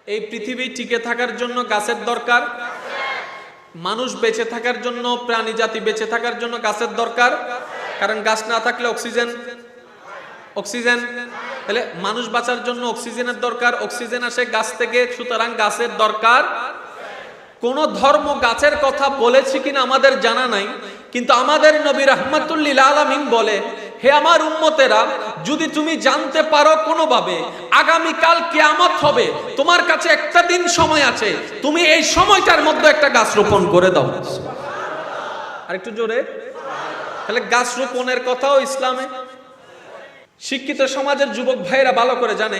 এই পৃথিবী টিকে থাকার জন্য গাছের দরকার, মানুষ বেঁচে থাকার জন্য, প্রাণী জাতি বেঁচে থাকার জন্য গাছের দরকার। কারণ গাছ না থাকলে অক্সিজেন তাহলে মানুষ বাঁচার জন্য অক্সিজেনের দরকার, অক্সিজেন আসে গাছ থেকে, সুতরাং গাছের দরকার। কোন ধর্ম গাছের কথা বলেছে কিনা আমাদের জানা নাই, কিন্তু আমাদের নবী রাহমাতুল লিল আলামিন বলেন, হে আমার উম্মতেরা, যদি তুমি জানতে পারো কোনোভাবে আগামীকাল কিয়ামত হবে, তোমার কাছে একটা দিন সময় আছে, তুমি এই সময়টার মধ্যে একটা গাছ রোপণ করে দাও। আর একটু জোরে। তাহলে গাছ রোপণের কথাও ইসলামে। শিক্ষিত সমাজের যুবক ভাইরা ভালো করে জানে,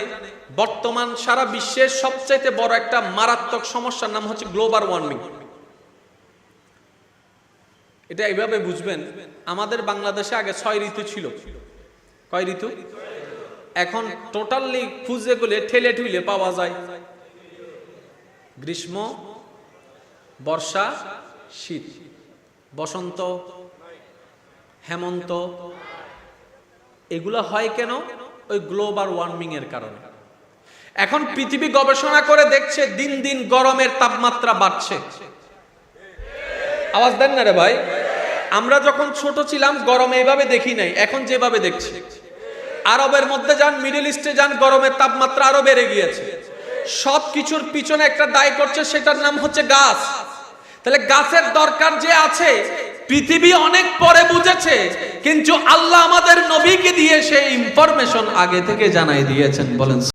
বর্তমান সারা বিশ্বের সবচাইতে বড় একটা মারাত্মক সমস্যার নাম হচ্ছে গ্লোবাল ওয়ার্মিং। এটা এইভাবে বুঝবেন, আমাদের বাংলাদেশে আগে 6 ঋতু ছিল। কয় ঋতু? এখন টোটালি খুঁজে গুলে ঠেলে ঠুলে পাওয়া যায় গ্রীষ্ম, বর্ষা, শীত, বসন্ত, হেমন্ত। এগুলা হয় কেন? ওই গ্লোবাল ওয়ার্মিং এর কারণে। এখন পৃথিবী গবেষণা করে দেখছে দিন দিন গরমের তাপমাত্রা বাড়ছে। আওয়াজ দেন না রে ভাই। আমরা যখন ছোট ছিলাম গরম এইভাবে দেখি নাই, এখন যেভাবে দেখছি। আরবের মধ্যে যান, মিডল ইস্টে যান, গরমের তাপমাত্রা আরো বেড়ে গিয়েছে। সব কিছুর পিছনে একটা দায় করছে, সেটার নাম হচ্ছে গাছ। তাহলে গাছের দরকার যে আছে, পৃথিবী অনেক পরে বুঝেছে, কিন্তু আল্লাহ আমাদের নবীকে দিয়ে সেই ইনফরমেশন আগে থেকে জানাই দিয়েছেন। বলেন